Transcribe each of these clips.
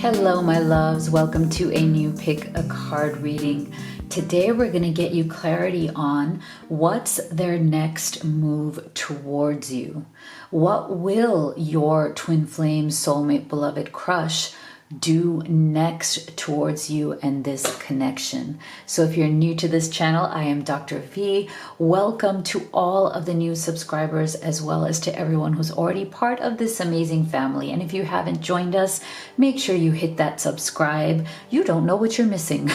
Hello, my loves. Welcome to a new Pick a Card reading. Today, we're going to get you clarity on what's their next move towards you. What will your twin flame, soulmate, beloved crush do next towards you and this connection? So if you're new to this channel, I am Dr. V. Welcome to all of the new subscribers, as well as to everyone who's already part of this amazing family. And if you haven't joined us, make sure you hit that subscribe. You don't know what you're missing.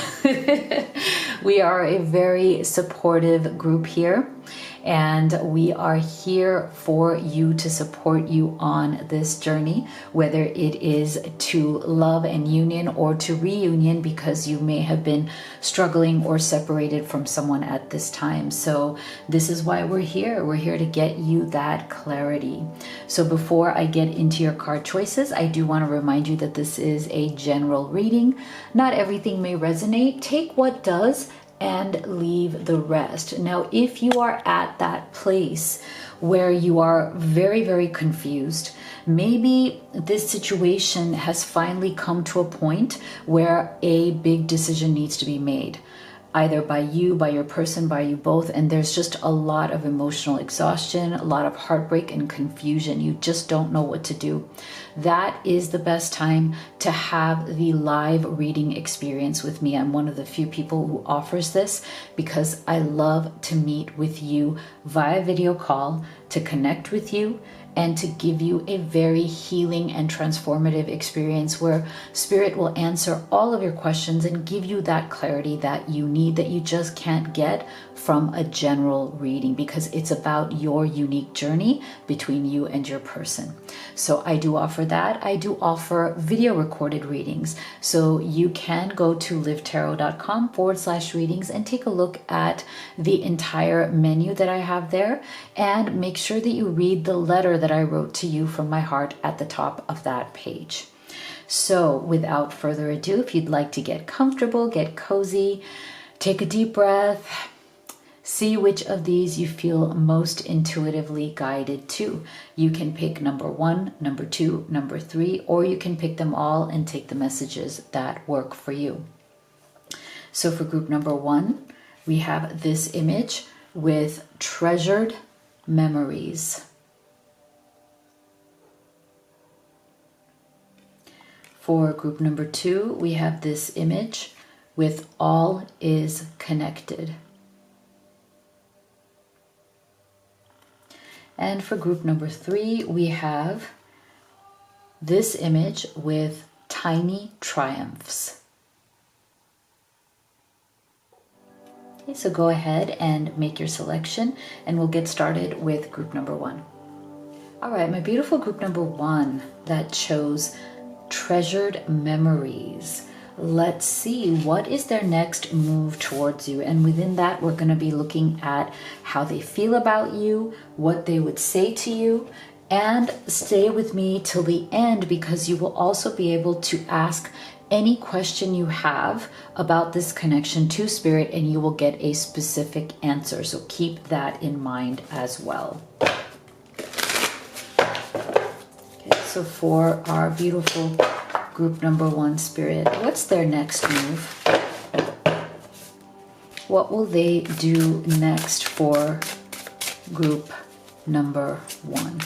We are a very supportive group here, and we are here for you to support you on this journey, whether it is to love and union or to reunion, because you may have been struggling or separated from someone at this time. So this is why we're here. We're here to get you that clarity. So before I get into your card choices, I do want to remind you that this is a general reading. Not everything may resonate. Take what does and leave the rest. Now, if you are at that place where you are very, very confused, maybe this situation has finally come to a point where a big decision needs to be made, either by you, by your person, by you both, and there's just a lot of emotional exhaustion, a lot of heartbreak and confusion. You just don't know what to do. That is the best time to have the live reading experience with me. I'm one of the few people who offers this because I love to meet with you via video call, to connect with you, and to give you a very healing and transformative experience where Spirit will answer all of your questions and give you that clarity that you need, that you just can't get from a general reading, because it's about your unique journey between you and your person. So I do offer that. I do offer video recorded readings. So you can go to livetarot.com/readings and take a look at the entire menu that I have there, and make sure that you read the letter that I wrote to you from my heart at the top of that page. So without further ado, if you'd like to get comfortable, get cozy, take a deep breath, see which of these you feel most intuitively guided to. You can pick number 1, number 2, number 3, or you can pick them all and take the messages that work for you. So for group number 1, we have this image with treasured memories. For group number 2, we have this image with all is connected. And for group number 3, we have this image with tiny triumphs. Okay, so go ahead and make your selection, and we'll get started with group number 1. All right, my beautiful group number 1 that chose treasured memories. Let's see, what is their next move towards you? And within that, we're going to be looking at how they feel about you, what they would say to you, and stay with me till the end, because you will also be able to ask any question you have about this connection to Spirit, and you will get a specific answer. So keep that in mind as well. Okay, so for our beautiful group number 1 Spirit, what's their next move? What will they do next for group number 1?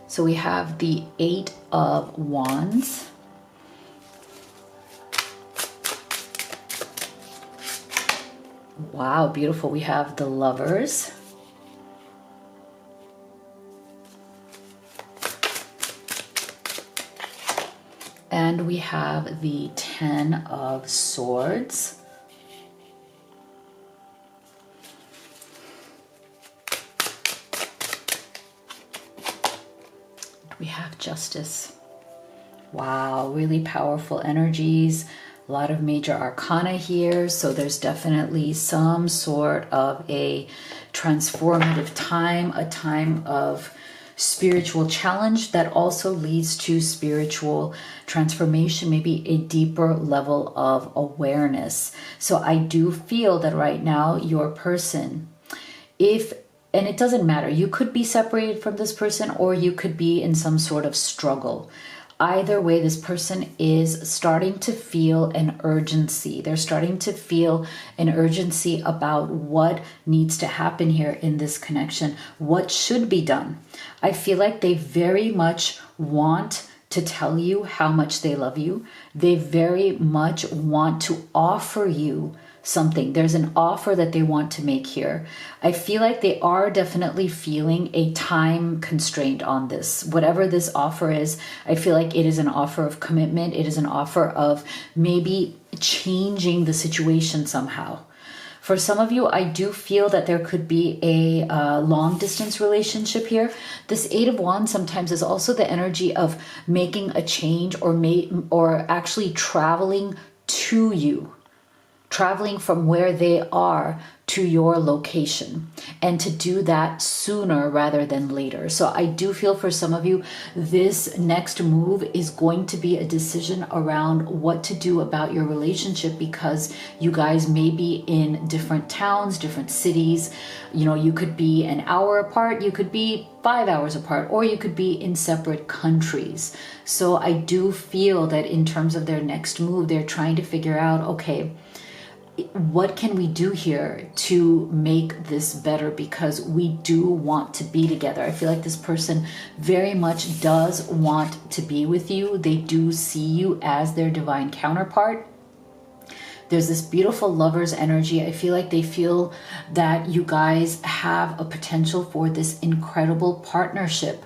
So we have the 8 of Wands. Wow, beautiful. We have the Lovers. And we have the 10 of Swords. We have Justice. Wow, really powerful energies. A lot of major arcana here. So there's definitely some sort of a transformative time, a time of spiritual challenge that also leads to spiritual transformation, maybe a deeper level of awareness. So I do feel that right now your person, if and it doesn't matter. You could be separated from this person, or you could be in some sort of struggle. Either way, this person is starting to feel an urgency. They're starting to feel an urgency about what needs to happen here in this connection, what should be done. I feel like they very much want to tell you how much they love you. They very much want to offer you something. There's an offer that they want to make here. I feel like they are definitely feeling a time constraint on this. Whatever this offer is, I feel like it is an offer of commitment. It is an offer of maybe changing the situation somehow. For some of you, I do feel that there could be a long distance relationship here. This Eight of Wands sometimes is also the energy of making a change, or actually traveling to you. Traveling from where they are to your location, and to do that sooner rather than later. So I do feel for some of you, this next move is going to be a decision around what to do about your relationship, because you guys may be in different towns, different cities. You know, you could be an hour apart, you could be 5 hours apart, or you could be in separate countries. So I do feel that in terms of their next move, they're trying to figure out, okay, what can we do here to make this better, because we do want to be together. I feel like this person very much does want to be with you. They do see you as their divine counterpart. There's this beautiful lover's energy. I feel like they feel that you guys have a potential for this incredible partnership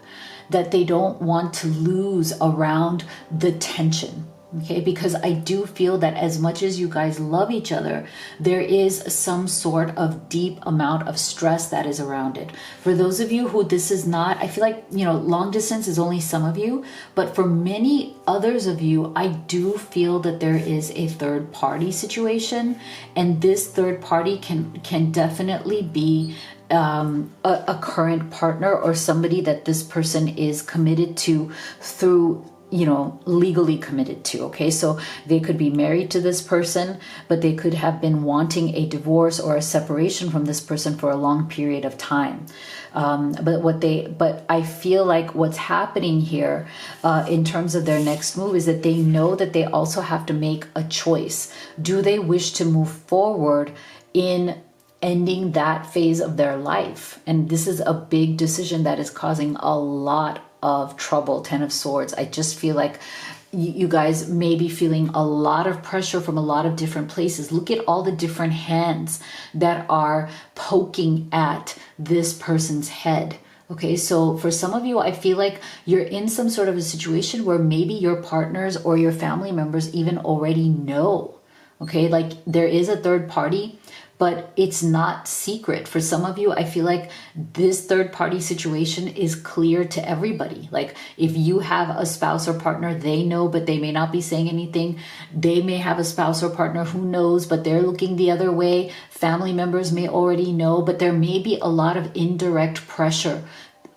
that they don't want to lose around the tension. Okay, because I do feel that as much as you guys love each other, there is some sort of deep amount of stress that is around it. For those of you who this is not, I feel like, you know, long distance is only some of you, but for many others of you, I do feel that there is a third party situation, and this third party can definitely be a current partner, or somebody that this person is committed to through, you know, legally committed to. Okay, so they could be married to this person, but they could have been wanting a divorce or a separation from this person for a long period of time. But I feel like what's happening here in terms of their next move is that they know that they also have to make a choice. Do they wish to move forward in ending that phase of their life? And this is a big decision that is causing a lot of trouble. Ten of Swords. I just feel like you guys may be feeling a lot of pressure from a lot of different places. Look at all the different hands that are poking at this person's head. Okay, so for some of you, I feel like you're in some sort of a situation where maybe your partners or your family members even already know. Okay, like there is a third party, but it's not secret. For some of you, I feel like this third party situation is clear to everybody. Like if you have a spouse or partner, they know, but they may not be saying anything. They may have a spouse or partner who knows, but they're looking the other way. Family members may already know, but there may be a lot of indirect pressure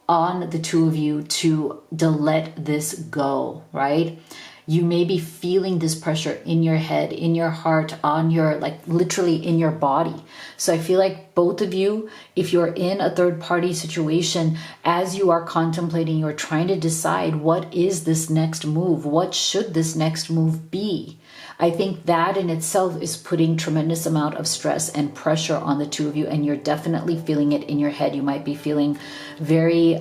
on the two of you to let this go, right? You may be feeling this pressure in your head, in your heart, on your, like literally in your body. So I feel like both of you, if you're in a third party situation, as you are contemplating, you're trying to decide, what is this next move? What should this next move be? I think that in itself is putting tremendous amount of stress and pressure on the two of you, and you're definitely feeling it in your head. You might be feeling very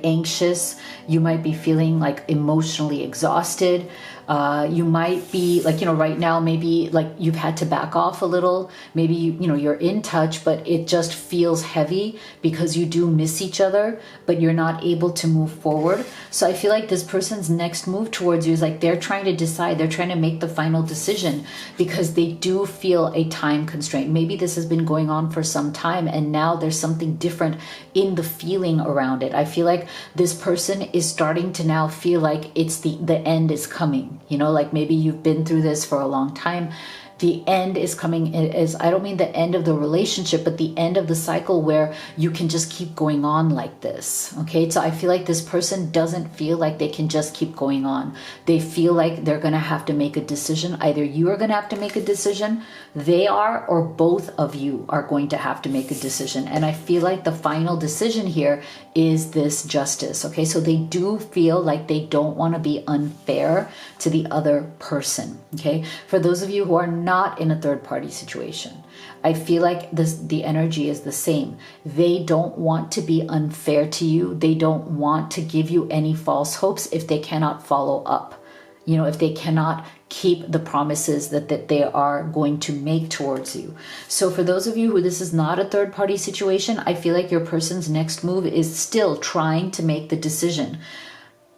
anxious. You might be feeling like emotionally exhausted. You might be like, you know, right now, maybe like you've had to back off a little. Maybe, you're in touch, but it just feels heavy because you do miss each other, but you're not able to move forward. So I feel like this person's next move towards you is like they're trying to decide, they're trying to make the final decision because they do feel a time constraint. Maybe this has been going on for some time and now there's something different in the feeling around it. I feel like this person is starting to now feel like it's the end is coming. Like maybe you've been through this for a long time. the end is coming. Is, I don't mean the end of the relationship, but the end of the cycle where you can just keep going on like this. Okay, so I feel like this person doesn't feel like they can just keep going on. They feel like they're going to have to make a decision. Either you are going to have to make a decision, they are, or both of you are going to have to make a decision. And I feel like the final decision here is this justice. Okay, so they do feel like they don't want to be unfair to the other person. Okay, for those of you who are not in a third party situation, I feel like the energy is the same. They don't want to be unfair to you. They don't want to give you any false hopes if they cannot follow up. You know, if they cannot keep the promises that they are going to make towards you. So for those of you who this is not a third party situation, I feel like your person's next move is still trying to make the decision.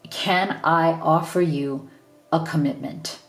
Can I offer you a commitment?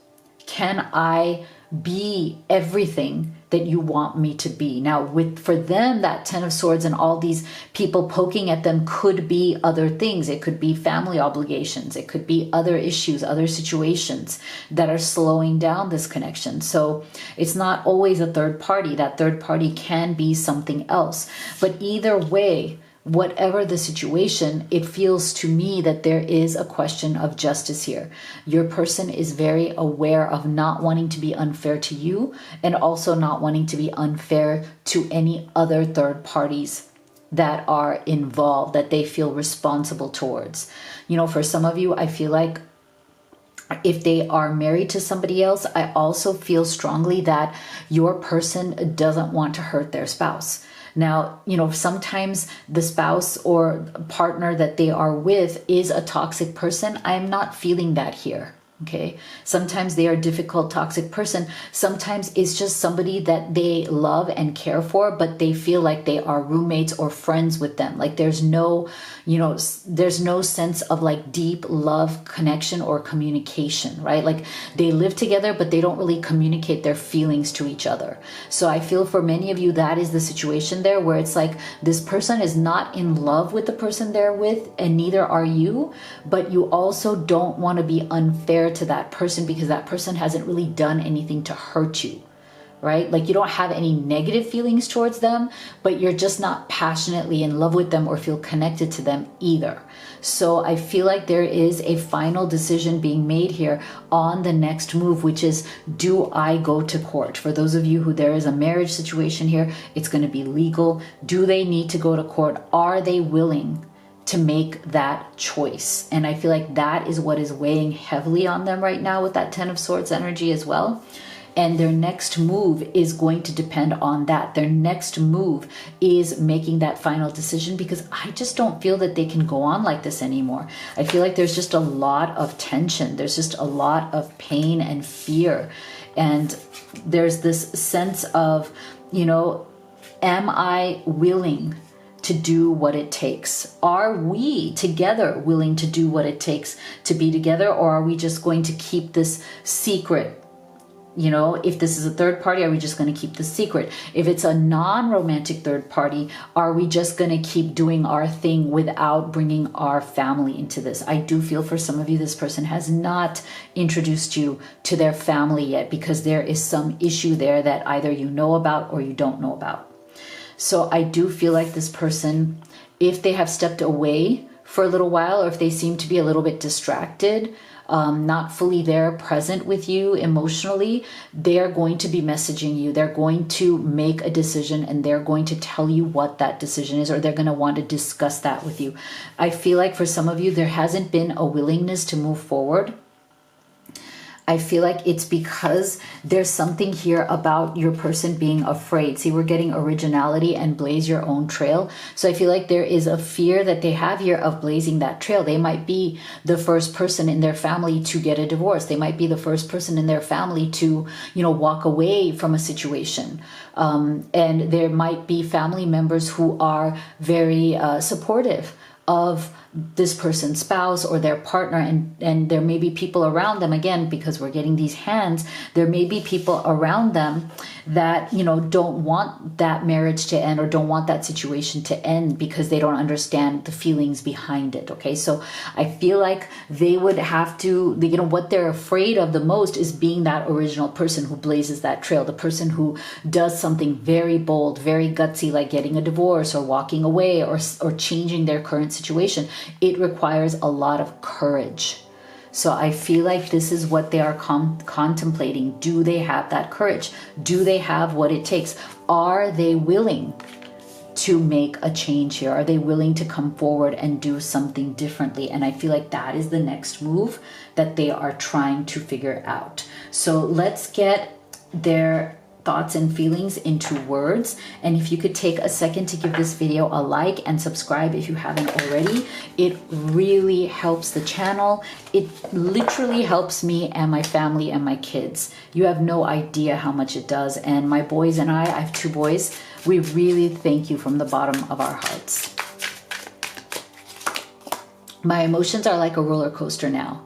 Can I be everything that you want me to be? Now, for them, that 10 of Swords and all these people poking at them could be other things. It could be family obligations. It could be other issues, other situations that are slowing down this connection. So it's not always a third party. That third party can be something else. But either way, whatever the situation, it feels to me that there is a question of justice here. Your person is very aware of not wanting to be unfair to you and also not wanting to be unfair to any other third parties that are involved, that they feel responsible towards. You know, for some of you, I feel like if they are married to somebody else, I also feel strongly that your person doesn't want to hurt their spouse. Now, you know, sometimes the spouse or partner that they are with is a toxic person. I'm not feeling that here. Okay. Sometimes they are a difficult, toxic person. Sometimes it's just somebody that they love and care for, but they feel like they are roommates or friends with them. Like there's no, you know, there's no sense of like deep love, connection, or communication, right? Like they live together, but they don't really communicate their feelings to each other. So I feel for many of you, that is the situation there where it's like this person is not in love with the person they're with, and neither are you, but you also don't want to be unfair to that person because that person hasn't really done anything to hurt you, right? Like you don't have any negative feelings towards them, but you're just not passionately in love with them or feel connected to them either. So I feel like there is a final decision being made here on the next move, which is, do I go to court? For those of you who there is a marriage situation here, it's going to be legal. Do they need to go to court? Are they willing to make that choice? And I feel like that is what is weighing heavily on them right now with that 10 of Swords energy as well. And their next move is going to depend on that. Their next move is making that final decision because I just don't feel that they can go on like this anymore. I feel like there's just a lot of tension. There's just a lot of pain and fear. And there's this sense of, you know, am I willing to do what it takes? Are we together willing to do what it takes to be together? Or are we just going to keep this secret? You know, if this is a third party, are we just going to keep the secret? If it's a non-romantic third party, are we just going to keep doing our thing without bringing our family into this? I do feel for some of you, this person has not introduced you to their family yet because there is some issue there that either you know about or you don't know about. So I do feel like this person, if they have stepped away for a little while, or if they seem to be a little bit distracted, not fully there, present with you emotionally, they're going to be messaging you. They're going to make a decision and they're going to tell you what that decision is, or they're going to want to discuss that with you. I feel like for some of you, there hasn't been a willingness to move forward. I feel like it's because there's something here about your person being afraid. See, we're getting originality and blaze your own trail. So I feel like there is a fear that they have here of blazing that trail. They might be the first person in their family to get a divorce. They might be the first person in their family to, you know, walk away from a situation. And there might be family members who are very supportive of this person's spouse or their partner, and there may be people around them, again, because we're getting these hands, there may be people around them that, you know, don't want that marriage to end or don't want that situation to end because they don't understand the feelings behind it. Okay, so I feel like they would have to, you know, what they're afraid of the most is being that original person who blazes that trail, the person who does something very bold, very gutsy, like getting a divorce or walking away or changing their current situation. It requires a lot of courage. So I feel like this is what they are contemplating. Do they have that courage? Do they have what it takes? Are they willing to make a change here? Are they willing to come forward and do something differently? And I feel like that is the next move that they are trying to figure out. So let's get their thoughts and feelings into words. And if you could take a second to give this video a like and subscribe if you haven't already, it really helps the channel. It literally helps me and my family and my kids. You have no idea how much it does. And my boys and I have 2 boys, we really thank you from the bottom of our hearts. My emotions are like a roller coaster now.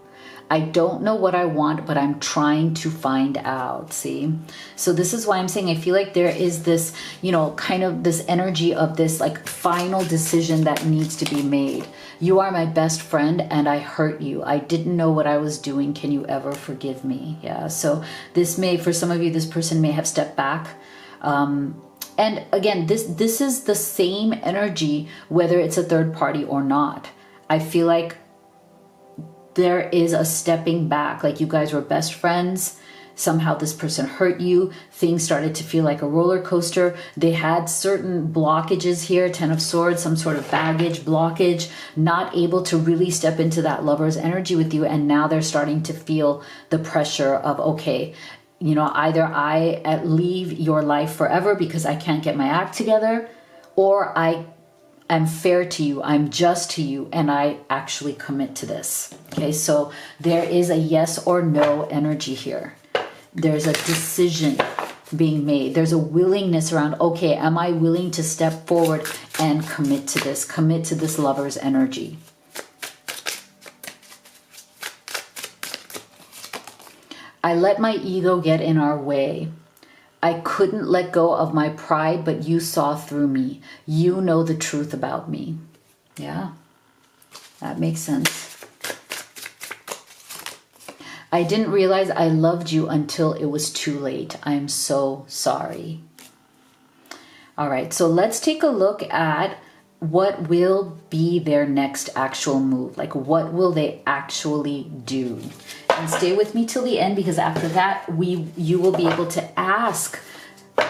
I don't know what I want, but I'm trying to find out. See? So this is why I'm saying I feel like there is this, you know, kind of this energy of this like final decision that needs to be made. You are my best friend and I hurt you. I didn't know what I was doing. Can you ever forgive me? Yeah. So this may, for some of you, this person may have stepped back. And again, this is the same energy, whether it's a third party or not. I feel like there is a stepping back, like you guys were best friends. Somehow this person hurt you. Things started to feel like a roller coaster. They had certain blockages here, 10 of Swords, some sort of baggage, blockage, not able to really step into that lover's energy with you. And now they're starting to feel the pressure of, okay, you know, either I leave your life forever because I can't get my act together, or I'm fair to you, I'm just to you, and I actually commit to this. Okay, so there is a yes or no energy here. There's a decision being made. There's a willingness around, okay, am I willing to step forward and commit to this lover's energy? I let my ego get in our way. I couldn't let go of my pride, but you saw through me. You know the truth about me. Yeah, that makes sense. I didn't realize I loved you until it was too late. I am so sorry. All right, so let's take a look at what will be their next actual move. Like, what will they actually do? And stay with me till the end, because after that, you will be able to ask,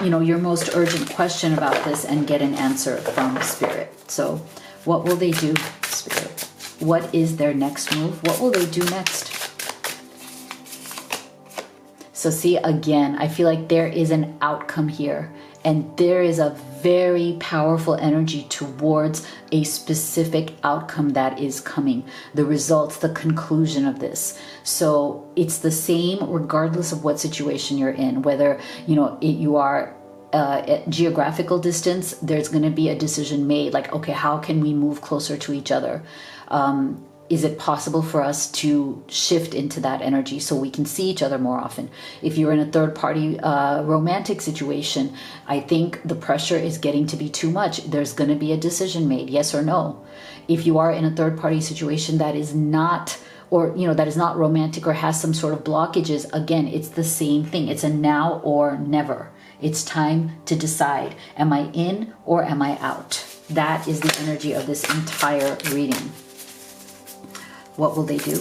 you know, your most urgent question about this and get an answer from Spirit. So what will they do, Spirit? What is their next move? What will they do next? So see, again, I feel like there is an outcome here, and there is a very powerful energy towards a specific outcome that is coming, the results, the conclusion of this. So it's the same regardless of what situation you're in, whether, you know, you are at geographical distance, there's going to be a decision made, like, okay, how can we move closer to each other? Is it possible for us to shift into that energy so we can see each other more often? If you're in a third party romantic situation, I think the pressure is getting to be too much. There's going to be a decision made, yes or no. If you are in a third party situation that is not, or, you know, that is not romantic or has some sort of blockages, again, it's the same thing. It's a now or never. It's time to decide. Am I in or am I out? That is the energy of this entire reading. What will they do?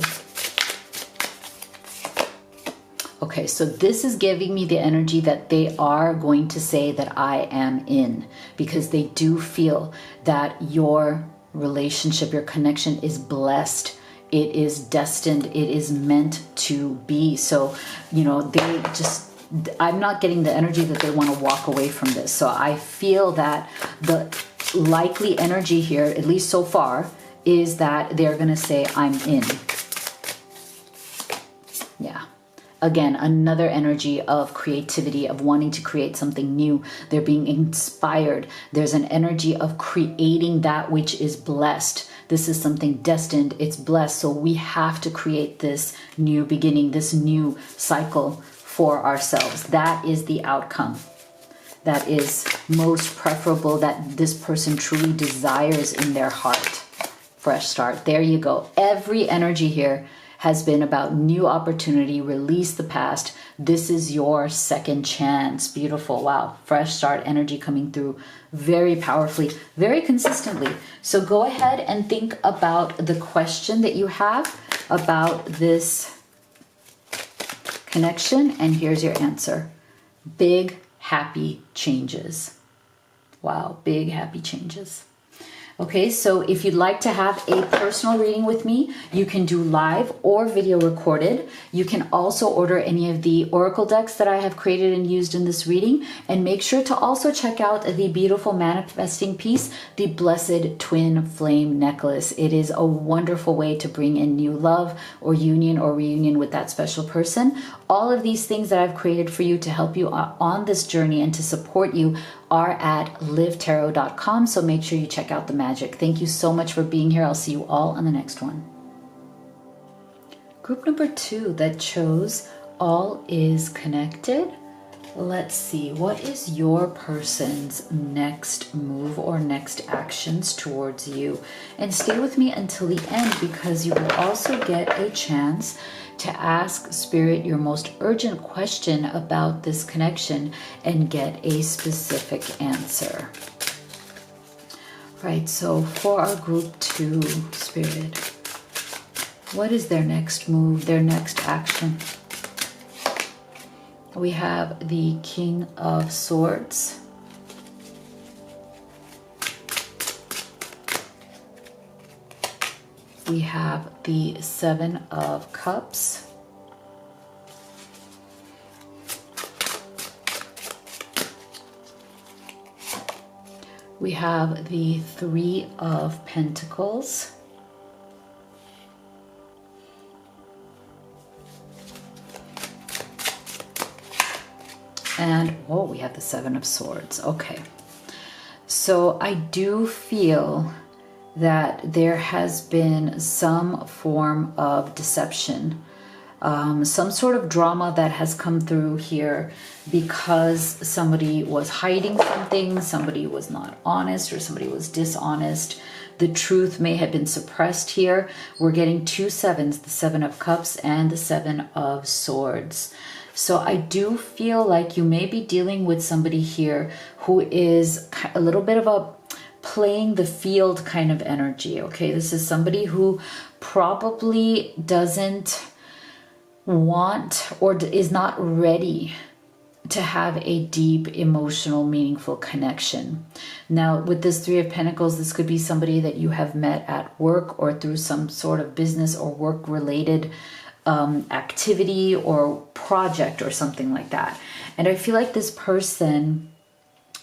Okay, so this is giving me the energy that they are going to say that I am in, because they do feel that your relationship, your connection is blessed. It is destined. It is meant to be. So, you know, they just, I'm not getting the energy that they want to walk away from this. So I feel that the likely energy here, at least so far, is that they're going to say, I'm in. Yeah. Again, another energy of creativity, of wanting to create something new. They're being inspired. There's an energy of creating that which is blessed. This is something destined. It's blessed. So we have to create this new beginning, this new cycle for ourselves. That is the outcome that is most preferable, that this person truly desires in their heart. Fresh start. There you go. Every energy here has been about new opportunity, release the past. This is your second chance. Beautiful. Wow. Fresh start energy coming through very powerfully, very consistently. So go ahead and think about the question that you have about this connection. And here's your answer. Big, happy changes. Wow. Big, happy changes. Okay, so if you'd like to have a personal reading with me, you can do live or video recorded. You can also order any of the oracle decks that I have created and used in this reading. And make sure to also check out the beautiful manifesting piece, the Blessed Twin Flame Necklace. It is a wonderful way to bring in new love or union or reunion with that special person. All of these things that I've created for you to help you on this journey and to support you are at livetarot.com. So make sure you check out the magic. Thank you so much for being here. I'll see you all on the next one. Group number 2 that chose All is Connected. Let's see, what is your person's next move or next actions towards you? And stay with me until the end, because you will also get a chance to ask Spirit your most urgent question about this connection and get a specific answer. Right, so for our group 2, Spirit, what is their next move, their next action? We have the King of Swords. We have the Seven of Cups. We have the Three of Pentacles. And, oh, we have the Seven of Swords. Okay. So I do feel that there has been some form of deception, some sort of drama that has come through here because somebody was hiding something, somebody was not honest, or somebody was dishonest. The truth may have been suppressed here. We're getting 2 sevens, the Seven of Cups and the Seven of Swords. So I do feel like you may be dealing with somebody here who is a little bit of a playing the field kind of energy. Okay, this is somebody who probably doesn't want or is not ready to have a deep, emotional, meaningful connection. Now, with this Three of Pentacles, this could be somebody that you have met at work or through some sort of business or work-related activity or project or something like that. And I feel like this person,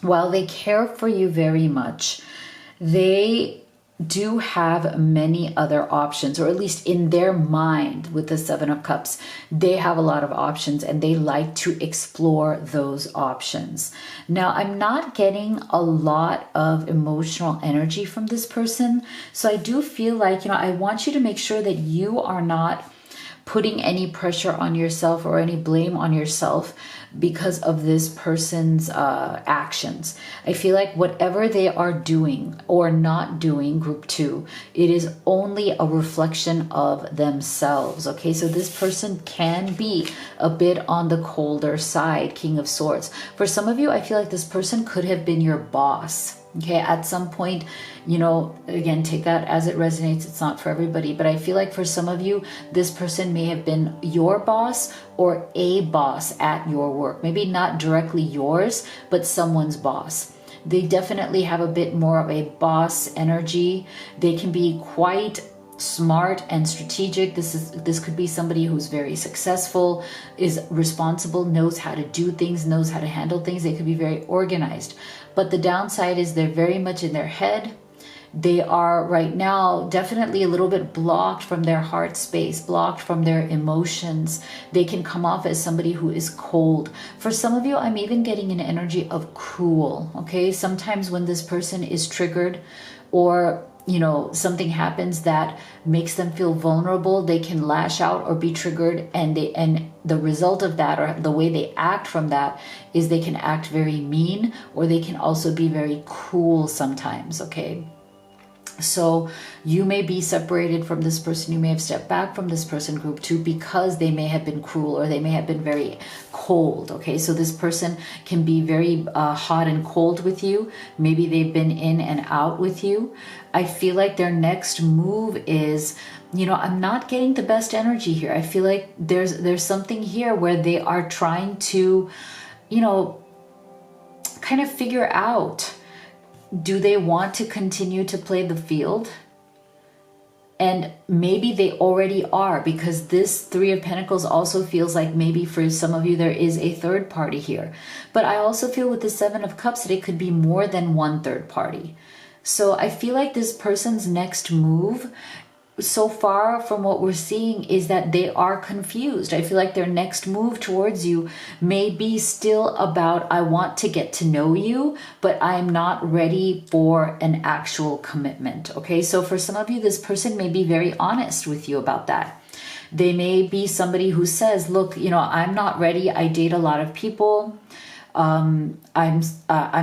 while they care for you very much, they do have many other options, or at least in their mind with the Seven of Cups, they have a lot of options and they like to explore those options. Now, I'm not getting a lot of emotional energy from this person. So I do feel like, I want you to make sure that you are not putting any pressure on yourself or any blame on yourself because of this person's actions. I feel like whatever they are doing or not doing, group 2, it is only a reflection of themselves. Okay, so this person can be a bit on the colder side, King of Swords. For some of you, I feel like this person could have been your boss. Okay, at some point, again, take that as it resonates. It's not for everybody, but I feel like for some of you, this person may have been your boss or a boss at your work. Maybe not directly yours, but someone's boss. They definitely have a bit more of a boss energy. They can be quite smart and strategic. This could be somebody who's very successful, is responsible, knows how to do things, knows how to handle things. They could be very organized. But the downside is they're very much in their head. They are right now definitely a little bit blocked from their heart space, blocked from their emotions. They can come off as somebody who is cold. For some of you, I'm even getting an energy of cruel, okay? Sometimes when this person is triggered, or something happens that makes them feel vulnerable, they can lash out or be triggered, and the result of that, or the way they act from that, is they can act very mean, or they can also be very cruel sometimes, okay? So you may be separated from this person, you may have stepped back from this person, group 2, because they may have been cruel, or they may have been very cold, okay? So this person can be very hot and cold with you. Maybe they've been in and out with you. I feel like their next move is, I'm not getting the best energy here. I feel like there's something here where they are trying to, kind of figure out, do they want to continue to play the field? And maybe they already are, because this 3 of Pentacles also feels like maybe for some of you there is a third party here. But I also feel with the 7 of Cups that it could be more than one third party. So I feel like this person's next move, so far from what we're seeing, is that they are confused. I feel like their next move towards you may be still about, I want to get to know you, but I'm not ready for an actual commitment. Okay, so for some of you, this person may be very honest with you about that. They may be somebody who says, look, I'm not ready. I date a lot of people. I'm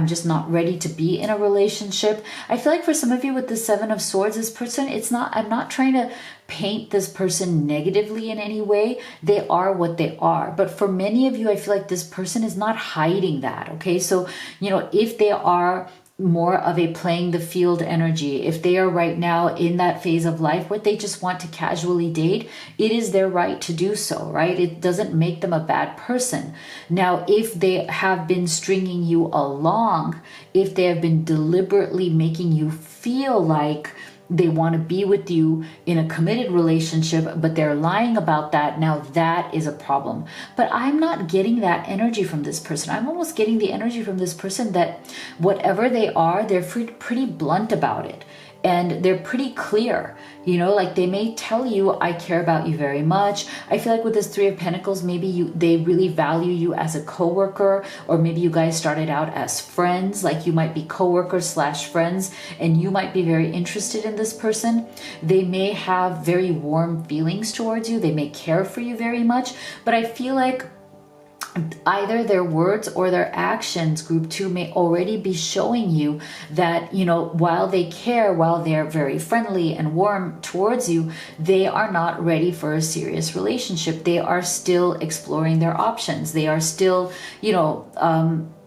just not ready to be in a relationship. I feel like for some of you with the 7 of Swords, this person, I'm not trying to paint this person negatively in any way. They are what they are. But for many of you, I feel like this person is not hiding that. Okay. So, if they are more of a playing the field energy, if they are right now in that phase of life where they just want to casually date, it is their right to do so, right? It doesn't make them a bad person. Now, if they have been stringing you along, if they have been deliberately making you feel like they want to be with you in a committed relationship, but they're lying about that, now that is a problem. But I'm not getting that energy from this person. I'm almost getting the energy from this person that whatever they are, they're pretty blunt about it. And they're pretty clear, like they may tell you, I care about you very much. I feel like with this 3 of Pentacles, maybe they really value you as a coworker, or maybe you guys started out as friends, like you might be coworkers / friends, and you might be very interested in this person. They may have very warm feelings towards you. They may care for you very much, but I feel like either their words or their actions, group 2, may already be showing you that, while they care, while they're very friendly and warm towards you, they are not ready for a serious relationship. They are still exploring their options. They are still,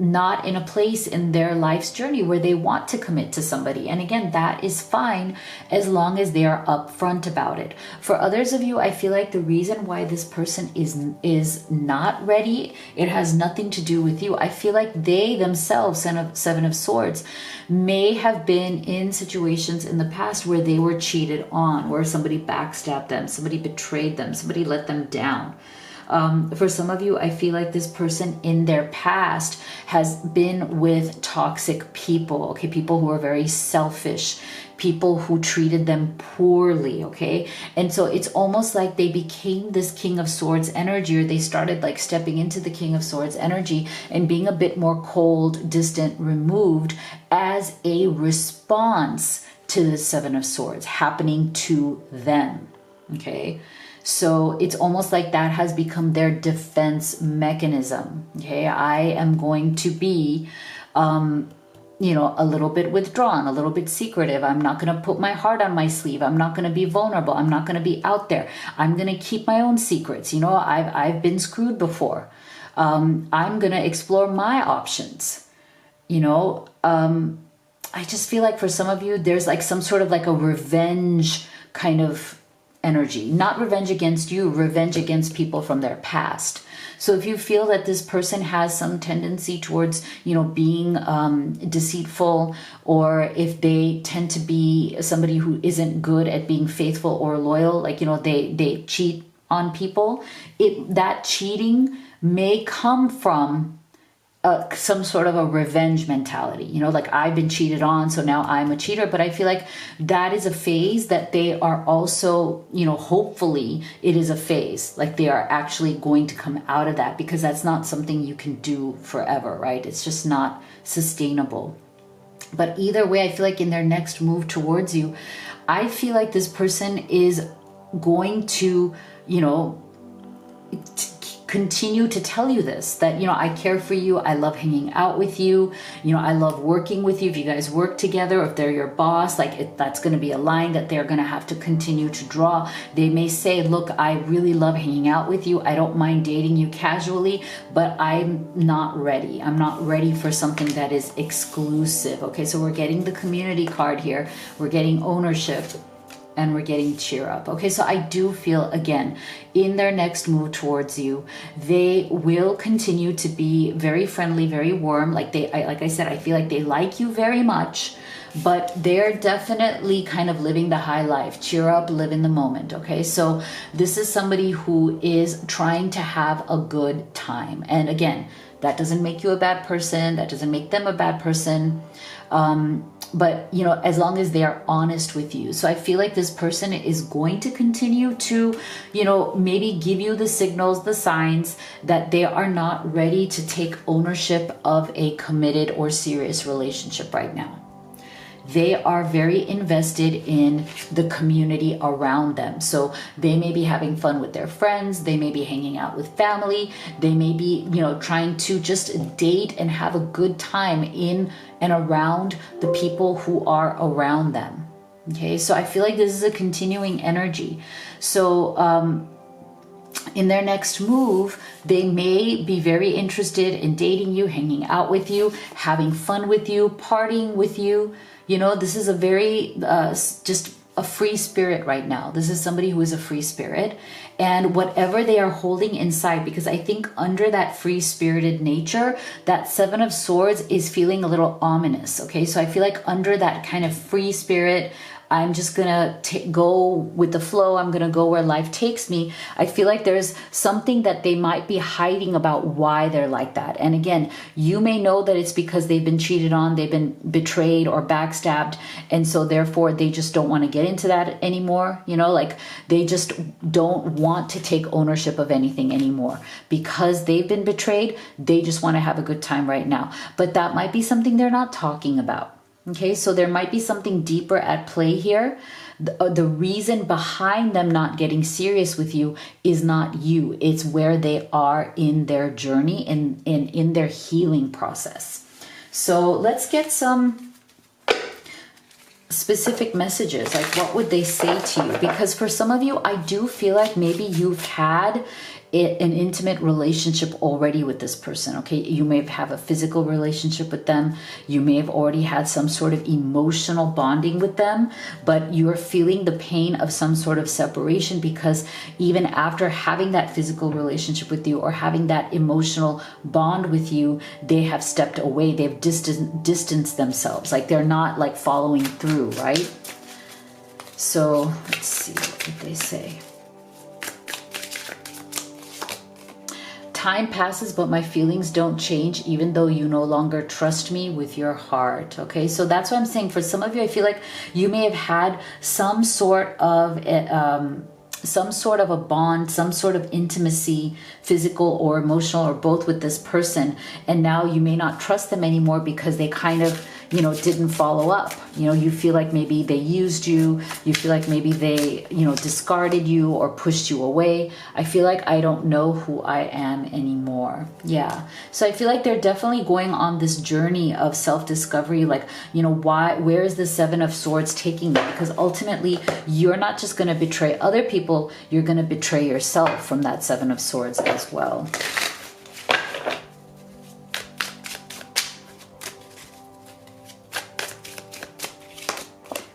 not in a place in their life's journey where they want to commit to somebody. And again, that is fine as long as they are upfront about it. For others of you, I feel like the reason why this person is not ready, it has nothing to do with you. I feel like they themselves, 7 of Swords, may have been in situations in the past where they were cheated on, where somebody backstabbed them, somebody betrayed them, somebody let them down. For some of you, I feel like this person in their past has been with toxic people, okay? People who are very selfish, people who treated them poorly, okay? And so it's almost like they became this King of Swords energy, or they started like stepping into the King of Swords energy and being a bit more cold, distant, removed as a response to the 7 of Swords happening to them, okay? So it's almost like that has become their defense mechanism. Okay, I am going to be, a little bit withdrawn, a little bit secretive. I'm not going to put my heart on my sleeve. I'm not going to be vulnerable. I'm not going to be out there. I'm going to keep my own secrets. I've been screwed before. I'm going to explore my options. I just feel like for some of you, there's like some sort of like a revenge kind of energy, not revenge against you, revenge against people from their past. So if you feel that this person has some tendency towards, being deceitful, or if they tend to be somebody who isn't good at being faithful or loyal, like, they cheat on people, that cheating may come from some sort of a revenge mentality, you know, like I've been cheated on, so now I'm a cheater. But I feel like that is a phase that they are also, you know, hopefully it is a phase, like they are actually going to come out of that, because that's not something you can do forever, right? It's just not sustainable. But either way, I feel like in their next move towards you, I feel like this person is going to, you know, continue to tell you this, that, you know, I care for you, I love hanging out with you, you know, I love working with you. If you guys work together, if they're your boss, like that's going to be a line that they're going to have to continue to draw. They may say, look, I really love hanging out with you, I don't mind dating you casually, but I'm not ready. I'm not ready for something that is exclusive. Okay, so we're getting the community card here, we're getting ownership, and we're getting cheer up. Okay, so I do feel, again, in their next move towards you, they will continue to be very friendly, very warm. Like like I said, I feel like they like you very much, but they're definitely kind of living the high life. Cheer up, live in the moment. Okay, so this is somebody who is trying to have a good time. And again, that doesn't make you a bad person, that doesn't make them a bad person. But, you know, as long as they are honest with you. So I feel like this person is going to continue to, you know, maybe give you the signals, the signs that they are not ready to take ownership of a committed or serious relationship right now. They are very invested in the community around them. So they may be having fun with their friends, they may be hanging out with family, they may be, you know, trying to just date and have a good time in and around the people who are around them. Okay, so I feel like this is a continuing energy. So in their next move, they may be very interested in dating you, hanging out with you, having fun with you, partying with you. You know, this is a very, just a free spirit right now. This is somebody who is a free spirit. And whatever they are holding inside, because I think under that free-spirited nature, that Seven of Swords is feeling a little ominous, okay? So I feel like under that kind of free spirit, I'm just gonna go with the flow, I'm gonna go where life takes me. I feel like there's something that they might be hiding about why they're like that. And again, you may know that it's because they've been cheated on, they've been betrayed or backstabbed, and so therefore they just don't want to get into that anymore. You know, like they just don't want to take ownership of anything anymore. Because they've been betrayed, they just want to have a good time right now. But that might be something they're not talking about. Okay, so there might be something deeper at play here. The reason behind them not getting serious with you is not you. It's where they are in their journey and in their healing process. So let's get some specific messages. Like, what would they say to you? Because for some of you, I do feel like maybe you've had an intimate relationship already with this person. Okay, you may have a physical relationship with them, you may have already had some sort of emotional bonding with them, but you're feeling the pain of some sort of separation, because even after having that physical relationship with you or having that emotional bond with you, they have stepped away, they've distanced themselves, like they're not like following through, right? So let's see, what did they say? Time passes, but my feelings don't change, even though you no longer trust me with your heart. Okay, so that's what I'm saying. For some of you, I feel like you may have had some sort of a bond, some sort of intimacy, physical or emotional or both, with this person, and now you may not trust them anymore because they kind of, you know, didn't follow up. You know, you feel like maybe they used you, you feel like maybe they, you know, discarded you or pushed you away. I feel like I don't know who I am anymore. Yeah. So I feel like they're definitely going on this journey of self-discovery. Like, you know, where is the Seven of Swords taking them? Because ultimately you're not just going to betray other people, you're going to betray yourself from that Seven of Swords as well.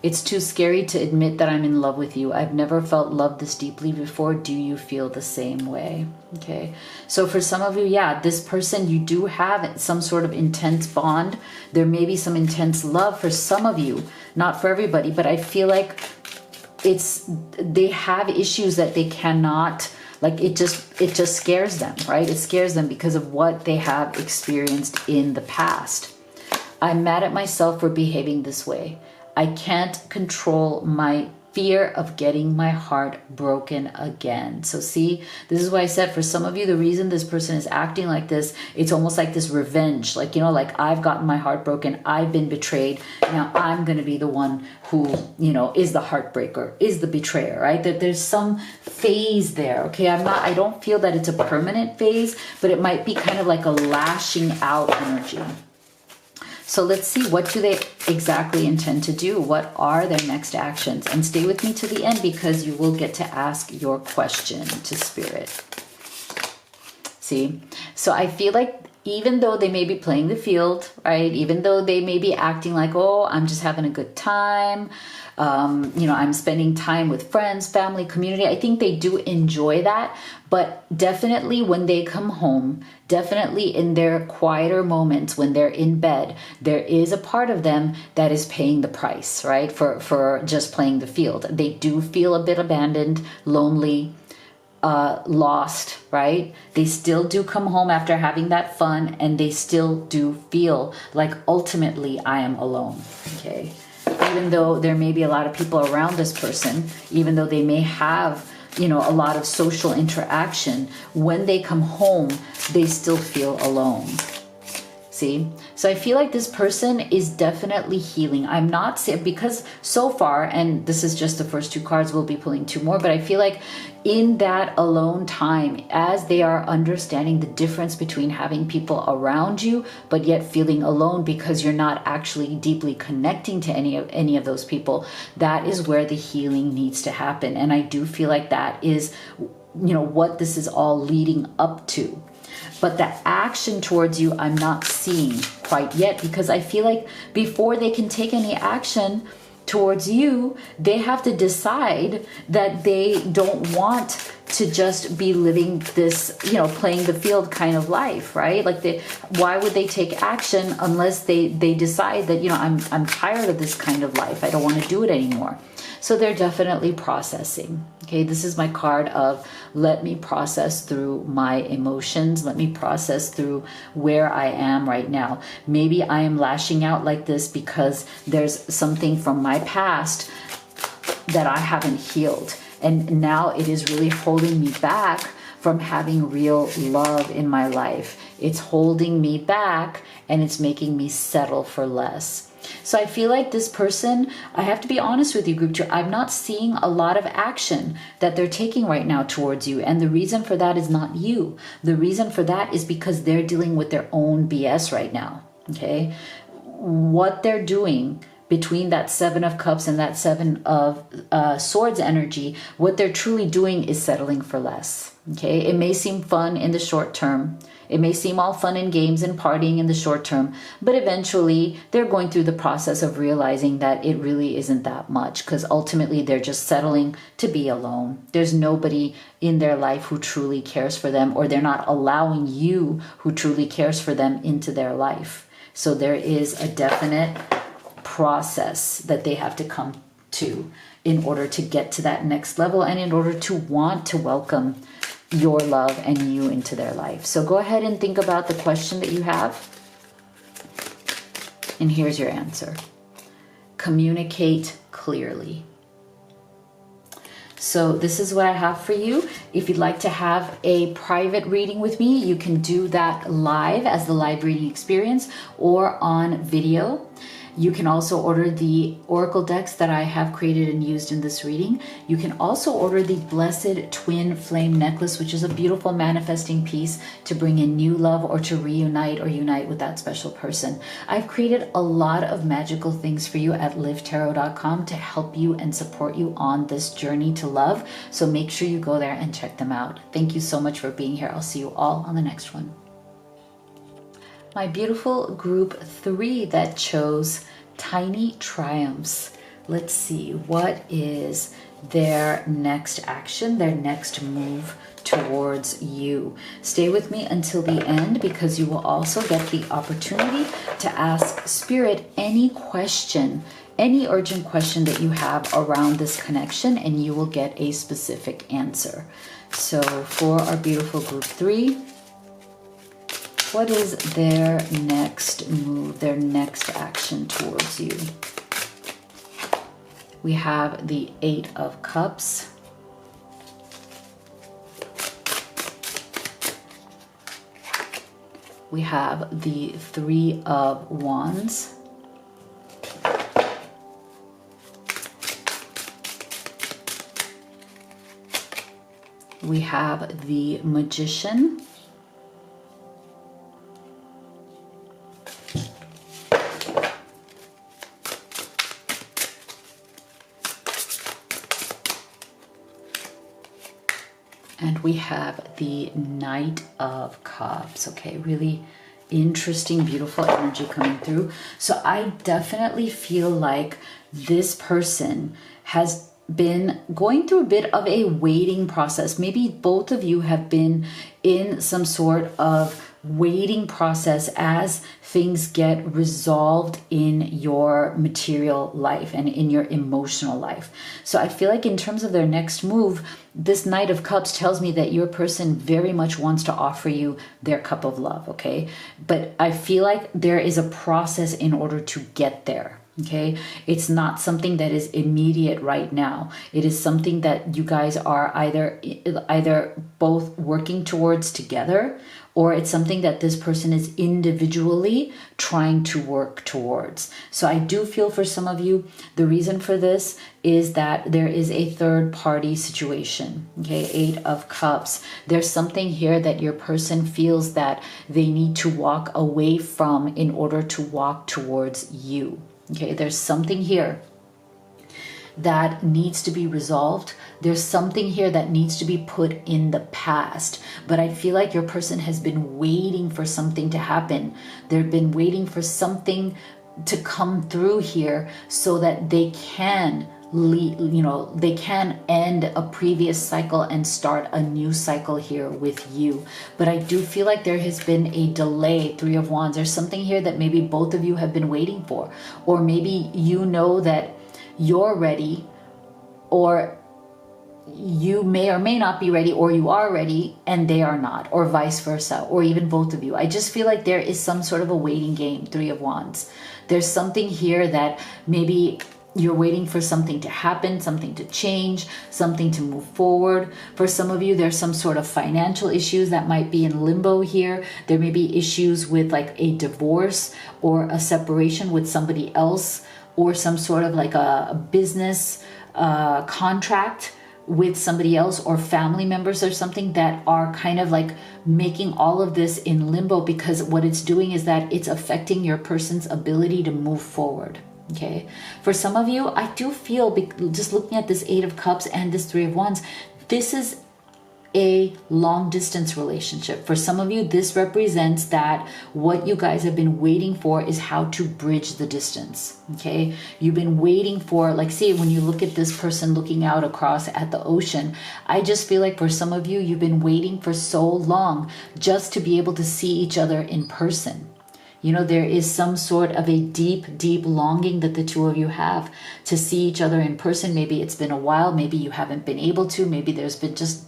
It's too scary to admit that I'm in love with you. I've never felt love this deeply before. Do you feel the same way? Okay. So for some of you, yeah, this person, you do have some sort of intense bond. There may be some intense love for some of you, not for everybody, but I feel like they have issues that they cannot Like it just scares them, right? It scares them because of what they have experienced in the past. I'm mad at myself for behaving this way. I can't control my fear of getting my heart broken again. So see, this is why I said for some of you, the reason this person is acting like this, it's almost like this revenge. Like, you know, like I've gotten my heart broken. I've been betrayed. Now I'm going to be the one who, you know, is the heartbreaker, is the betrayer, right? That there's some phase there. Okay. I don't feel that it's a permanent phase, but it might be kind of like a lashing out energy. So let's see, what do they exactly intend to do? What are their next actions? And stay with me to the end because you will get to ask your question to Spirit. See, so I feel like even though they may be playing the field, right? Even though they may be acting like, oh, I'm just having a good time. You know, I'm spending time with friends, family, community. I think they do enjoy that. But definitely when they come home, definitely in their quieter moments, when they're in bed, there is a part of them that is paying the price, right? For just playing the field. They do feel a bit abandoned, lonely, lost, right? They still do come home after having that fun, and they still do feel like ultimately I am alone, okay? Even though there may be a lot of people around this person, even though they may have, you know, a lot of social interaction, when they come home, they still feel alone. See? So I feel like this person is definitely healing. I'm not saying, because so far, and this is just the first two cards, we'll be pulling two more, but I feel like in that alone time, as they are understanding the difference between having people around you, but yet feeling alone because you're not actually deeply connecting to any of those people, that is where the healing needs to happen. And I do feel like that is, you know, what this is all leading up to. But the action towards you, I'm not seeing quite yet, because I feel like before they can take any action towards you, they have to decide that they don't want to just be living this, you know, playing the field kind of life, right? Like why would they take action unless they decide that, you know, I'm tired of this kind of life. I don't want to do it anymore. So they're definitely processing. Okay, this is my card of let me process through my emotions. Let me process through where I am right now. Maybe I am lashing out like this because there's something from my past that I haven't healed. And now it is really holding me back from having real love in my life. It's holding me back and it's making me settle for less. So I feel like this person, I have to be honest with you, group 2, I'm not seeing a lot of action that they're taking right now towards you. And the reason for that is not you. The reason for that is because they're dealing with their own BS right now. Okay. What they're doing between that 7 of Cups and that 7 of Swords energy, what they're truly doing is settling for less. Okay. It may seem fun in the short term. It may seem all fun and games and partying in the short term, but eventually they're going through the process of realizing that it really isn't that much, because ultimately they're just settling to be alone. There's nobody in their life who truly cares for them, or they're not allowing you who truly cares for them into their life. So there is a definite process that they have to come to in order to get to that next level and in order to want to welcome your love and you into their life. So go ahead and think about the question that you have. And here's your answer. Communicate clearly. So this is what I have for you. If you'd like to have a private reading with me, you can do that live as the live reading experience or on video. You can also order the oracle decks that I have created and used in this reading. You can also order the Blessed Twin Flame Necklace, which is a beautiful manifesting piece to bring in new love or to reunite or unite with that special person. I've created a lot of magical things for you at livetarot.com to help you and support you on this journey to love. So make sure you go there and check them out. Thank you so much for being here. I'll see you all on the next one. My beautiful group 3 that chose Tiny Triumphs. Let's see, what is their next action, their next move towards you? Stay with me until the end, because you will also get the opportunity to ask Spirit any question any urgent question that you have around this connection, and you will get a specific answer. So for our beautiful group 3, what is their next move, their next action towards you? We have the 8 of Cups. We have the 3 of Wands. We have the Magician. And we have the Knight of Cups. Okay, really interesting, beautiful energy coming through. So I definitely feel like this person has been going through a bit of a waiting process. Maybe both of you have been in some sort of waiting process as things get resolved in your material life and in your emotional life. So I feel like in terms of their next move, this Knight of Cups tells me that your person very much wants to offer you their cup of love, okay? But I feel like there is a process in order to get there. Okay, it's not something that is immediate right now. It is something that you guys are either both working towards together, or it's something that this person is individually trying to work towards. So I do feel for some of you, the reason for this is that there is a third party situation. Okay, 8 of Cups. There's something here that your person feels that they need to walk away from in order to walk towards you. Okay, there's something here that needs to be resolved. There's something here that needs to be put in the past. But I feel like your person has been waiting for something to happen. They've been waiting for something to come through here so that they can they can end a previous cycle and start a new cycle here with you. But I do feel like there has been a delay. 3 of Wands. There's something here that maybe both of you have been waiting for, or maybe you know that you're ready, or you may or may not be ready, or you are ready and they are not, or vice versa, or even both of you. I just feel like there is some sort of a waiting game. 3 of Wands. There's something here that maybe you're waiting for something to happen, something to change, something to move forward. For some of you, there's some sort of financial issues that might be in limbo here. There may be issues with like a divorce or a separation with somebody else, or some sort of like a business contract with somebody else, or family members or something that are kind of like making all of this in limbo, because what it's doing is that it's affecting your person's ability to move forward. Okay, for some of you, I do feel, just looking at this 8 of Cups and this 3 of Wands, this is a long distance relationship. For some of you, this represents that what you guys have been waiting for is how to bridge the distance. Okay, you've been waiting for, like, see, when you look at this person looking out across at the ocean, I just feel like for some of you, you've been waiting for so long just to be able to see each other in person. You know, there is some sort of a deep, deep longing that the two of you have to see each other in person. Maybe it's been a while. Maybe you haven't been able to. Maybe there's been just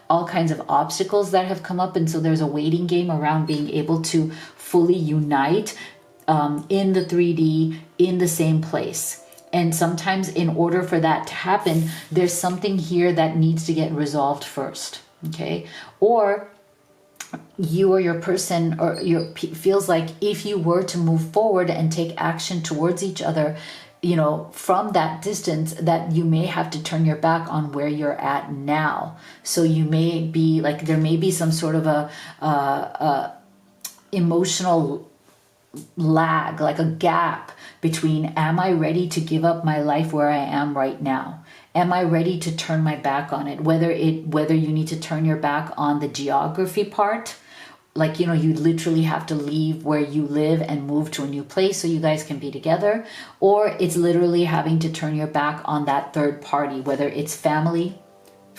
all kinds of obstacles that have come up. And so there's a waiting game around being able to fully unite in the 3D, in the same place. And sometimes in order for that to happen, there's something here that needs to get resolved first. Okay. Or you or your person feels like if you were to move forward and take action towards each other, you know, from that distance, that you may have to turn your back on where you're at now. So you may be like, there may be some sort of a emotional lag, like a gap between, am I ready to give up my life where I am right now? Am I ready to turn my back on it? Whether you need to turn your back on the geography part, like, you know, you literally have to leave where you live and move to a new place so you guys can be together, or it's literally having to turn your back on that third party, whether it's family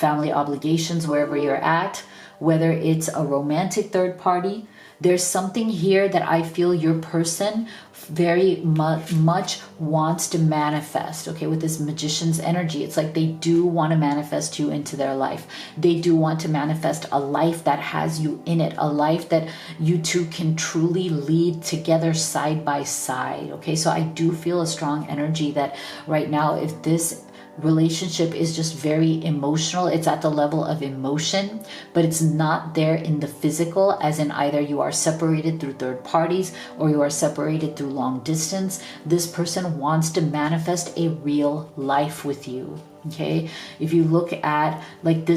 obligations, wherever you're at, whether it's a romantic third party There's something here that I feel your person very much wants to manifest, okay, with this magician's energy. It's like they do want to manifest you into their life. They do want to manifest a life that has you in it, a life that you two can truly lead together side by side, okay? So I do feel a strong energy that right now, if this relationship is just very emotional, it's at the level of emotion, but it's not there in the physical, as in either you are separated through third parties or you are separated through long distance. This person wants to manifest a real life with you, okay? If you look at like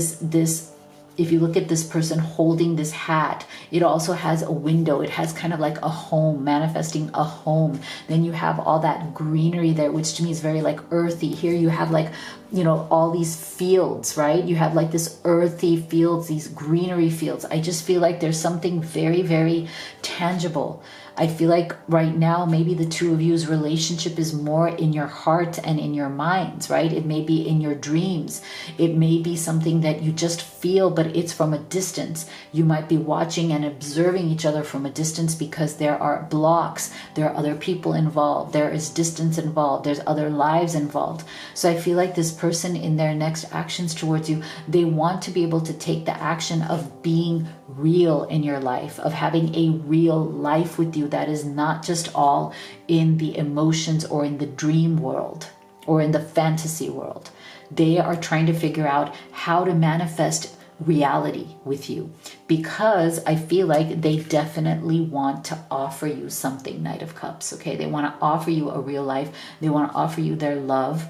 if you look at this person holding this hat, it also has a window. It has kind of like a home, manifesting a home. Then you have all that greenery there, which to me is very like earthy. Here you have like, you know, all these fields, right? You have like this earthy fields, these greenery fields. I just feel like there's something very, very tangible. I feel like right now, maybe the two of you's relationship is more in your heart and in your minds, right? It may be in your dreams. It may be something that you just feel, but it's from a distance. You might be watching and observing each other from a distance because there are blocks, there are other people involved, there is distance involved, there's other lives involved. So I feel like this person in their next actions towards you, they want to be able to take the action of being real in your life, of having a real life with you that is not just all in the emotions or in the dream world or in the fantasy world. They are trying to figure out how to manifest reality with you, because I feel like they definitely want to offer you something, Knight of Cups, okay? They want to offer you a real life. They want to offer you their love.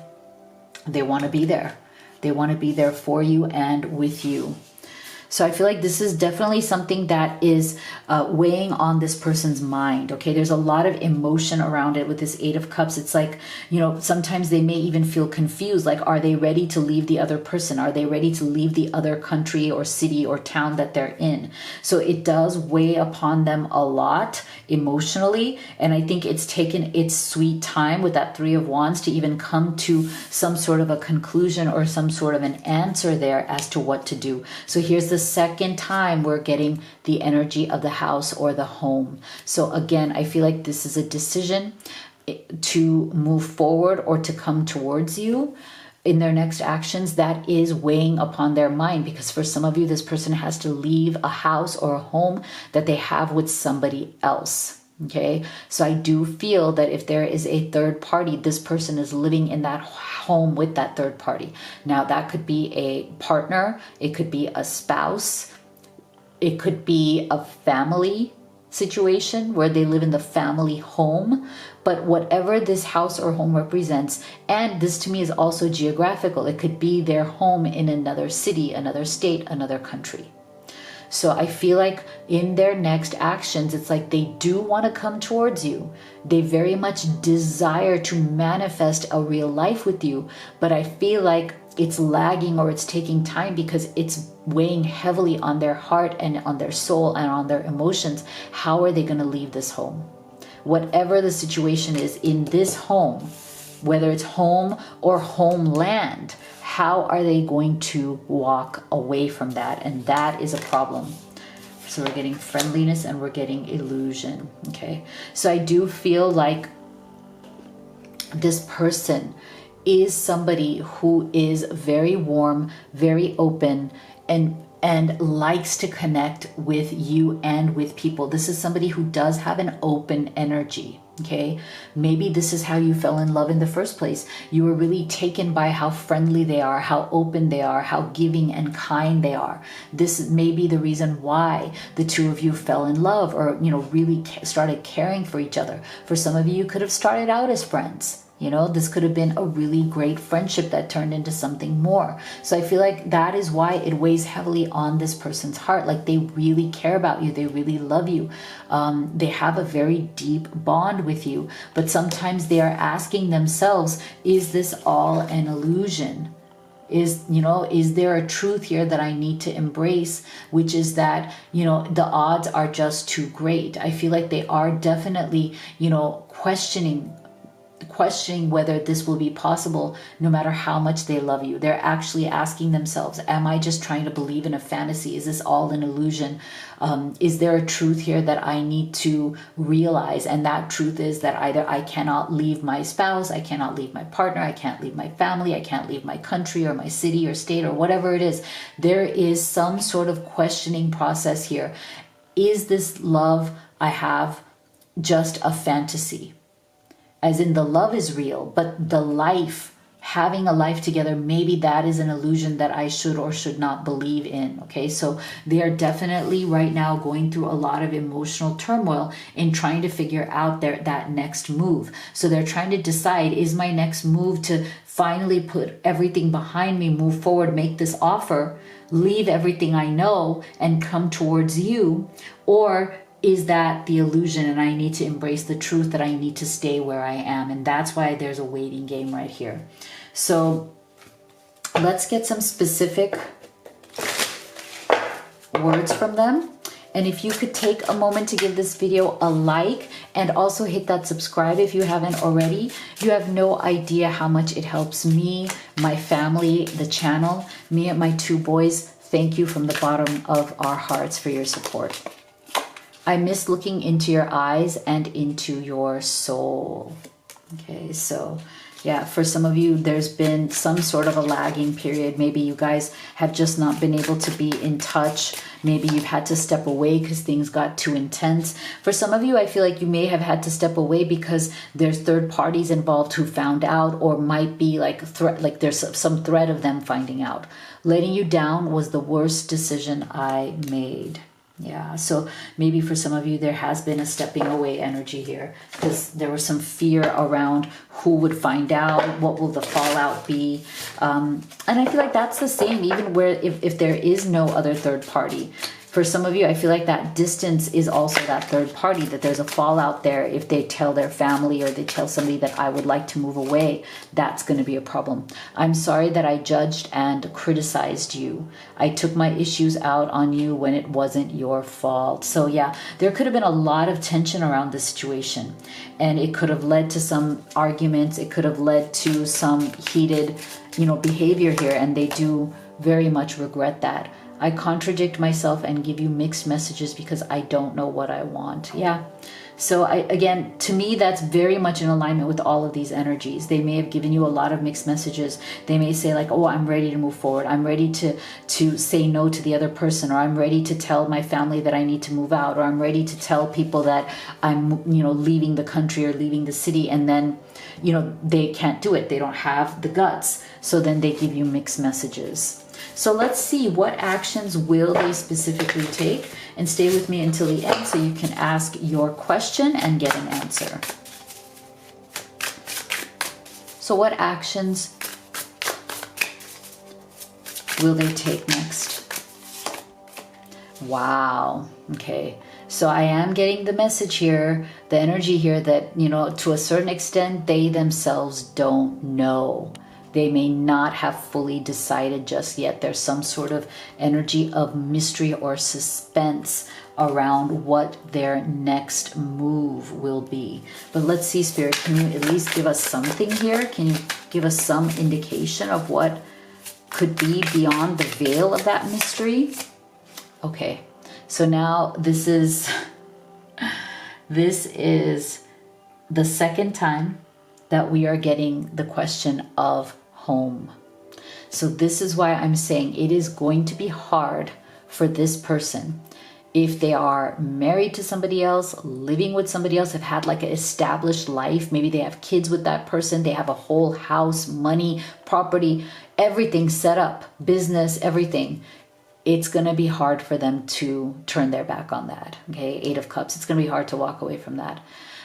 They want to be there. They want to be there for you and with you. So I feel like this is definitely something that is weighing on this person's mind, okay? There's a lot of emotion around it with this Eight of Cups. It's like, you know, sometimes they may even feel confused. Like, are they ready to leave the other person? Are they ready to leave the other country or city or town that they're in? So it does weigh upon them a lot emotionally. And I think it's taken its sweet time with that Three of Wands to even come to some sort of a conclusion or some sort of an answer there as to what to do. So here's the second time we're getting the energy of the house or the home. So again, I feel like this is a decision to move forward or to come towards you in their next actions that is weighing upon their mind, because for some of you, this person has to leave a house or a home that they have with somebody else. Okay, so I do feel that if there is a third party, this person is living in that home with that third party. Now, that could be a partner, it could be a spouse, it could be a family situation where they live in the family home. But whatever this house or home represents, and this to me is also geographical, it could be their home in another city, another state, another country. So I feel like in their next actions, it's like they do want to come towards you. They very much desire to manifest a real life with you. But I feel like it's lagging or it's taking time because it's weighing heavily on their heart and on their soul and on their emotions. How are they going to leave this home? Whatever the situation is in this home, whether it's home or homeland, how are they going to walk away from that? And that is a problem. So we're getting friendliness and we're getting illusion. Okay. So I do feel like this person is somebody who is very warm, very open, and likes to connect with you and with people. This is somebody who does have an open energy. Okay, maybe this is how you fell in love in the first place. You were really taken by how friendly they are, how open they are, how giving and kind they are. This may be the reason why the two of you fell in love, or, you know, really started caring for each other. For some of you, you could have started out as friends. You know, this could have been a really great friendship that turned into something more. So I feel like that is why it weighs heavily on this person's heart. Like, they really care about you. They really love you. They have a very deep bond with you. But sometimes they are asking themselves, is this all an illusion? Is there a truth here that I need to embrace, which is that, you know, the odds are just too great. I feel like they are definitely, you know, questioning questioning whether this will be possible no matter how much they love you. They're actually asking themselves, am I just trying to believe in a fantasy? Is this all an illusion? Is there a truth here that I need to realize? And that truth is that either I cannot leave my spouse, I cannot leave my partner, I can't leave my family, I can't leave my country or my city or state or whatever it is. There is some sort of questioning process here. Is this love I have just a fantasy? As in, the love is real, but the life, having a life together, maybe that is an illusion that I should or should not believe in. Okay, so they are definitely right now going through a lot of emotional turmoil in trying to figure out that next move. So they're trying to decide, is my next move to finally put everything behind me, move forward, make this offer, leave everything I know and come towards you? Or is that the illusion and I need to embrace the truth that I need to stay where I am? And that's why there's a waiting game right here. So let's get some specific words from them. And if you could take a moment to give this video a like and also hit that subscribe if you haven't already, you have no idea how much it helps me, my family, the channel, me and my 2 boys. Thank you from the bottom of our hearts for your support. I miss looking into your eyes and into your soul. Okay, so yeah, for some of you, there's been some sort of a lagging period. Maybe you guys have just not been able to be in touch. Maybe you've had to step away because things got too intense. For some of you, I feel like you may have had to step away because there's third parties involved who found out, or might be like there's some threat of them finding out. Letting you down was the worst decision I made. Yeah, so maybe for some of you, there has been a stepping away energy here because there was some fear around who would find out, what will the fallout be. And I feel like that's the same even where if there is no other third party. For some of you, I feel like that distance is also that third party, that there's a fallout there. If they tell their family or they tell somebody that I would like to move away, that's going to be a problem. I'm sorry that I judged and criticized you. I took my issues out on you when it wasn't your fault. So yeah, there could have been a lot of tension around this situation. And it could have led to some arguments. It could have led to some heated, behavior here. And they do very much regret that. I contradict myself and give you mixed messages because I don't know what I want. Yeah. So again, to me, that's very much in alignment with all of these energies. They may have given you a lot of mixed messages. They may say like, oh, I'm ready to move forward. I'm ready to say no to the other person, or I'm ready to tell my family that I need to move out, or I'm ready to tell people that I'm, leaving the country or leaving the city. And then, they can't do it. They don't have the guts. So then they give you mixed messages. So let's see, what actions will they specifically take? And stay with me until the end so you can ask your question and get an answer. So what actions will they take next? Wow. Okay. So I am getting the message here, the energy here that, to a certain extent, they themselves don't know. They may not have fully decided just yet. There's some sort of energy of mystery or suspense around what their next move will be. But let's see, Spirit, can you at least give us something here? Can you give us some indication of what could be beyond the veil of that mystery? Okay, so now this is the second time that we are getting the question of home. So this is why I'm saying it is going to be hard for this person. If they are married to somebody else, living with somebody else, have had like an established life, maybe they have kids with that person, they have a whole house, money, property, everything set up, business, everything. It's going to be hard for them to turn their back on that. Okay, 8 of Cups. It's going to be hard to walk away from that.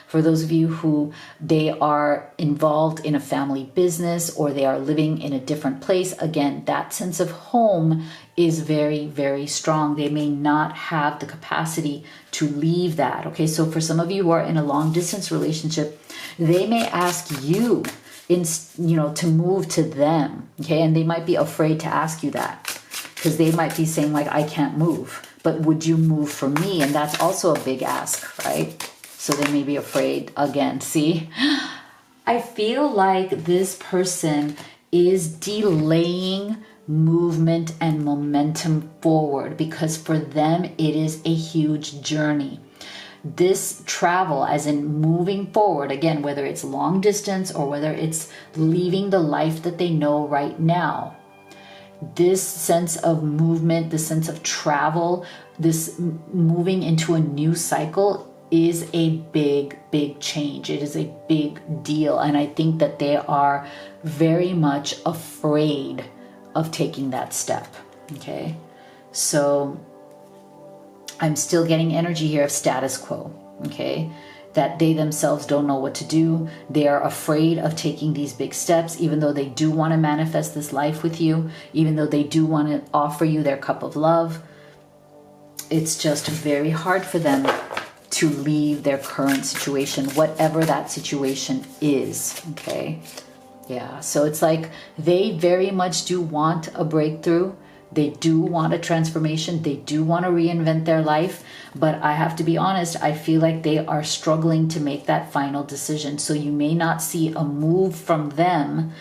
For those of you who they are involved in a family business or they are living in a different place, again, that sense of home is very, very strong. They may not have the capacity to leave that. Okay, so for some of you who are in a long distance relationship, they may ask you to move to them. Okay, and they might be afraid to ask you that because they might be saying like, I can't move, but would you move for me? And that's also a big ask, right? So they may be afraid again. See, I feel like this person is delaying movement and momentum forward because for them it is a huge journey. This travel, as in moving forward, again, whether it's long distance or whether it's leaving the life that they know right now, this sense of movement, this sense of travel, this moving into a new cycle is a big, big change. It is a big deal. And I think that they are very much afraid of taking that step. Okay. So I'm still getting energy here of status quo. Okay. That they themselves don't know what to do. They are afraid of taking these big steps, even though they do want to manifest this life with you, even though they do want to offer you their cup of love. It's just very hard for them to leave their current situation, whatever that situation is. Okay. Yeah. So it's like they very much do want a breakthrough. They do want a transformation. They do want to reinvent their life. But I have to be honest, I feel like they are struggling to make that final decision. So you may not see a move from them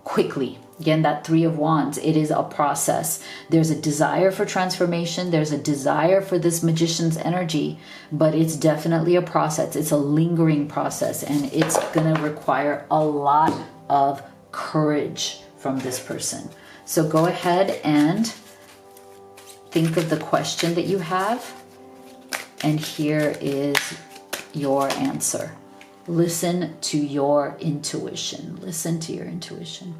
quickly. Again, that Three of Wands, it is a process. There's a desire for transformation. There's a desire for this magician's energy, but it's definitely a process. It's a lingering process, and it's going to require a lot of courage from this person. So go ahead and think of the question that you have, and here is your answer. Listen to your intuition. Listen to your intuition.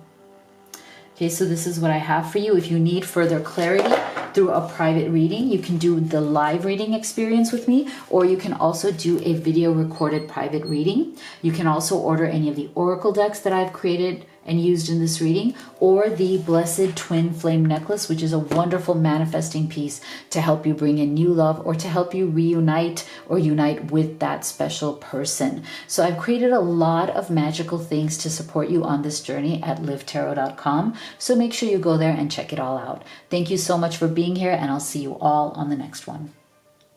Okay, so this is what I have for you. If you need further clarity through a private reading, you can do the live reading experience with me, or you can also do a video recorded private reading. You can also order any of the oracle decks that I've created and used in this reading, or the Blessed Twin Flame Necklace, which is a wonderful manifesting piece to help you bring in new love or to help you reunite or unite with that special person. So I've created a lot of magical things to support you on this journey at livetarot.com. So make sure you go there and check it all out. Thank you so much for being here, and I'll see you all on the next one.